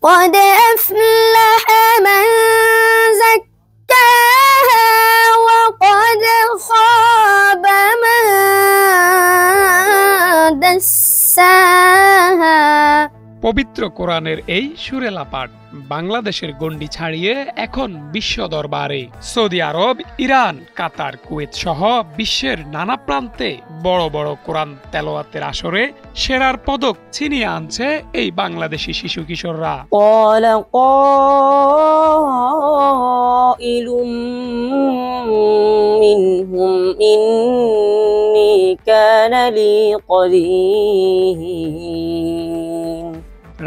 قد أفلح من زكاها وقد خاب من دساها। পবিত্র কোরআনের এই সুরেলা পাঠ বাংলাদেশের গণ্ডি ছাড়িয়ে এখন বিশ্ব দরবারে। সৌদি আরব, ইরান, কাতার, কুয়েত সহ বিশ্বের নানা প্রান্তে বড় বড় কোরআন তেলাওয়াতের আসরে সেরার পদক ছিনিয়ে আনছে এই বাংলাদেশি শিশু কিশোররা। قال قائل منهم إني كان لي قرين।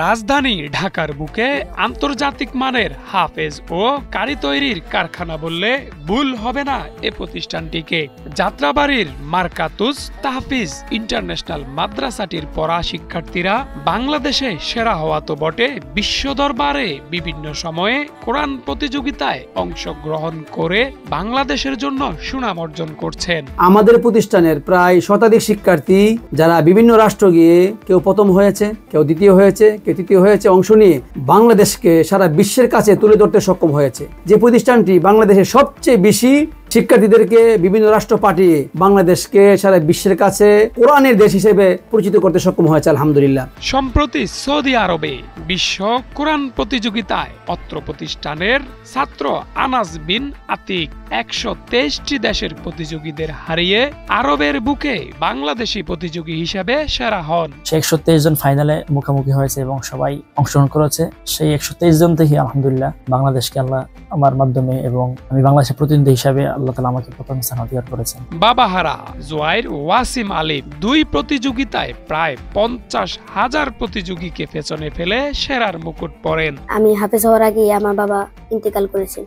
রাজধানী ঢাকার বুকে আন্তর্জাতিক মানের হাফেজ ও কারি তৈরির কারখানা বললে ভুল হবে না এ প্রতিষ্ঠানটিকে। যাত্রাবাড়ির মার্কাতুস তাহফিজ ইন্টারন্যাশনাল মাদ্রাসাটির পড়া শিক্ষার্থীরা বাংলাদেশে সেরা হওয়া তো বটে, বিশ্ব দরবারে বিভিন্ন সময়ে কোরআন প্রতিযোগিতায় অংশগ্রহণ করে বাংলাদেশের জন্য সুনাম অর্জন করছেন। আমাদের প্রতিষ্ঠানের প্রায় শতাধিক শিক্ষার্থী যারা বিভিন্ন রাষ্ট্র গিয়ে কেউ প্রথম হয়েছে, কেউ দ্বিতীয় হয়েছে, কেউ তৃতীয় হয়েছে, অংশ নিয়ে বাংলাদেশকে সারা বিশ্বের কাছে তুলে ধরতে সক্ষম হয়েছে। যে প্রতিষ্ঠানটি বাংলাদেশের সবচেয়ে বেশি শিক্ষার্থীদেরকে বিভিন্ন রাষ্ট্র পাঠিয়ে বাংলাদেশকে সারা বিশ্বের কাছে কোরআনের দেশ হিসেবে পরিচিত করতে সক্ষম হয়েছে, আলহামদুলিল্লাহ। সম্প্রতি সৌদি আরবে বিশ্ব কোরআন প্রতিযোগিতায় অত্র প্রতিষ্ঠানের ছাত্র আনাস বিন আতিক 123টি দেশের প্রতিযোগীদের হারিয়ে আরবের বুকে বাংলাদেশি প্রতিযোগী হিসেবে সেরা হন। 123 জন ফাইনালে মুখোমুখি হয়েছে এবং সবাই অংশগ্রহণ করেছে। সেই 123 জন থেকে আলহামদুলিল্লাহ বাংলাদেশকে আল্লাহ আমার মাধ্যমে এবং আমি বাংলাদেশের প্রতিনিধি হিসাবে আল্লাহ তাআলা আমাকে প্রথম স্থান অধিকার করেছেন। বাবাহারা, জুয়াইর, ওয়াসিম আলিম দুই প্রতিযোগিতায় প্রায় 50,000 প্রতিযোগীকে পেছনে ফেলে সেরার মুকুট পরেন। আমি হাফেজ হওয়ার আগে আমার বাবা ইন্তেকাল করেছেন।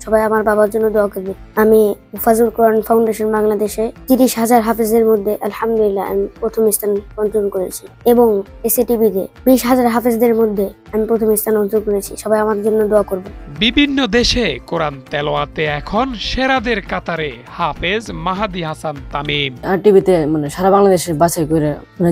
সবাই আমার বাবার জন্য দোয়া করবে। আমি মুফাজ্জল কোরআন ফাউন্ডেশন বাংলাদেশে 30,000 হাফেজের মধ্যে আলহামদুলিল্লাহ আমি প্রথম স্থান অর্জন করেছি এবং এসএটিভিতে 20,000 হাফেজদের মধ্যে আমি প্রথম স্থান অর্জন করেছি। সবাই আমার জন্য দোয়া করবে। বিভিন্ন দেশে কোরআন তেলাওয়াতে এখন সেরাদের কাতারে হাফেজ মাহাদি হাসান তামিম। টিভিতে মানে সারা বাংলাদেশের বাছাই করে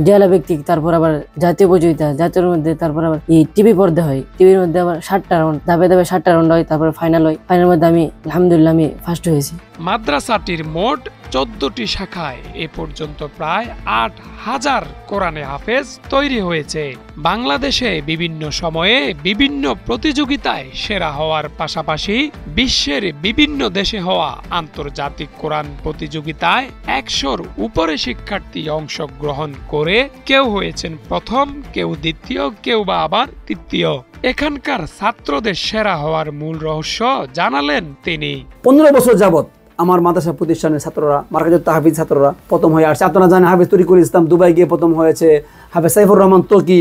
জেলা ব্যক্তি, তারপর আবার জাতীয় প্রতিযোগিতা, জাতীয় মধ্যে তারপর আবার এই টিভি পর্দা হয়, টিভির মধ্যে আবার 7টা রাউন্ড, ধাপে ধাপে 7টা রাউন্ড হয়, তারপর ফাইনাল হয়। ফাইনাল মধ্যে আমি আলহামদুলিল্লাহ আমি ফার্স্ট হয়েছি। মাদ্রাসাটির মোট 14টি শাখায় এ পর্যন্ত প্রায় 8,000 কোরআনে হাফেজ তৈরি হয়েছে। বাংলাদেশে বিভিন্ন সময়ে বিভিন্ন প্রতিযোগিতায় সেরা হওয়ার পাশাপাশি বিশ্বের বিভিন্ন দেশে হওয়া আন্তর্জাতিক কোরআন প্রতিযোগিতায় 100-র উপরে শিক্ষার্থী অংশগ্রহণ করে কেউ হয়েছেন প্রথম, কেউ দ্বিতীয়, কেউ বা আবার তৃতীয়। এখানকার ছাত্রদের সেরা হওয়ার মূল রহস্য জানালেন তিনি। 15 বছর যাবত আমার মাদ্রাসা প্রতিষ্ঠানের ছাত্ররা, মার্কাতুত তাহফিজ ছাত্ররা প্রথম হয়ে আসছে। আপনারা জানেন হাফেজ তরিকুল ইসলাম দুবাই গিয়ে প্রথম হয়েছে, হাফেজ সাইফুর রহমান তকি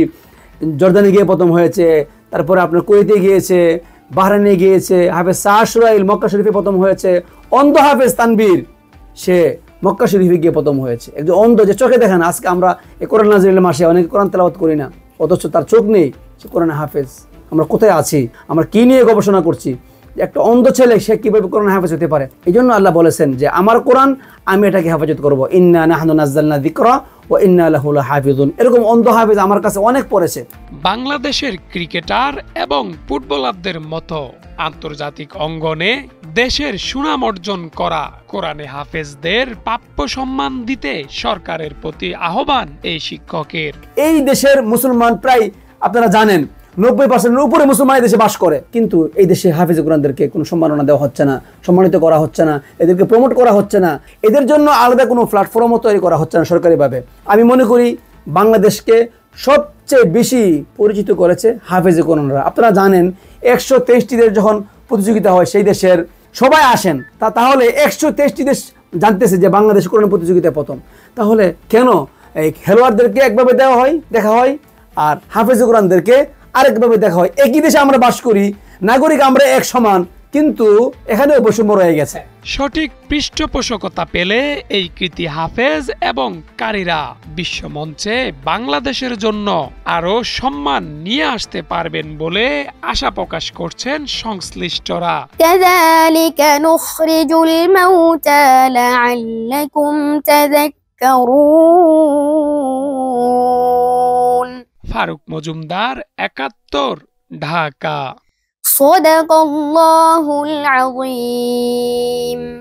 জর্দানে গিয়ে প্রথম হয়েছে, তারপরে আপনার কুয়েতে গিয়েছে, বাহরাইনে গিয়েছে, হাফেজ শাহসুরাইল মক্কা শরীফে প্রথম হয়েছে, অন্ধ হাফেজ তানবীর সে মক্কা শরীফে গিয়ে প্রথম হয়েছে। একজন অন্ধ যে চোখে দেখে না, আজকে আমরা এই কোরআন নাজিলের মাসে অনেকে কোরআন তেলাওয়াত করি না, অথচ তার চোখ নেই, সে কোরআন হাফেজ। আমরা কোথায় আছি, আমরা কি নিয়ে গবেষণা করছি, একটা অন্ধ ছেলে সে কিভাবে কোরআন হাফেজ হতে পারে। এই জন্য আল্লাহ বলেছেন যে আমার কোরআন আমি এটাকে হেফাজত করবো, ইন্না নাহনু নাযালনা যিকরা ওয়া ইন্না লাহু লাহাফিজুন। এরকম অন্ধ হাফেজ আমার কাছে অনেক পড়েছে। বাংলাদেশের ক্রিকেটার এবং ফুটবলারদের মতো আন্তর্জাতিক অঙ্গনে দেশের সুনাম অর্জন করা কোরআনে হাফেজদের প্রাপ্য সম্মান দিতে সরকারের প্রতি আহ্বান এই শিক্ষকের। এই দেশের মুসলমান প্রায় আপনারা জানেন 90%-এর উপরে মুসলমান দেশে বাস করে, কিন্তু এই দেশে হাফেজ কোরআনদেরকে কোনো সম্মাননা দেওয়া হচ্ছে না, সম্মানিত করা হচ্ছে না, এদেরকে প্রমোট করা হচ্ছে না, এদের জন্য আলাদা কোনো প্ল্যাটফর্মও তৈরি করা হচ্ছে না সরকারিভাবে। আমি মনে করি বাংলাদেশকে সবচেয়ে বেশি পরিচিত করেছে হাফেজ কোরআনরা। আপনারা জানেন 123টি দেশ যখন প্রতিযোগিতা হয় সেই দেশের সবাই আসেন, তাহলে 123টি দেশ জানতেছে যে বাংলাদেশ কোরআন প্রতিযোগিতায় প্রথম। তাহলে কেন এই খেলোয়াড়দেরকে একভাবে দেখা হয় আর হাফেজ কোরআনদেরকে আরেকভাবে দেখা হয়? একই দেশে আমরা বাস করি, নাগরিক আমরা এক সমান, কিন্তু এখানেও বৈষম্য রয়ে গেছে। সঠিক পৃষ্ঠপোষকতা পেলে এই কৃতি হাফেজ এবং কারীরা বিশ্বমঞ্চে বাংলাদেশের জন্য আরো সম্মান নিয়ে আসতে পারবেন বলে আশা প্রকাশ করছেন সংশ্লিষ্টরা। কাযালিকা নুখরিজুল মাউতা লাআল্লাকুম তাযাক্কারুন। ফারুক মজুমদার, ৭১ ঢাকা। صدق الله العظيم.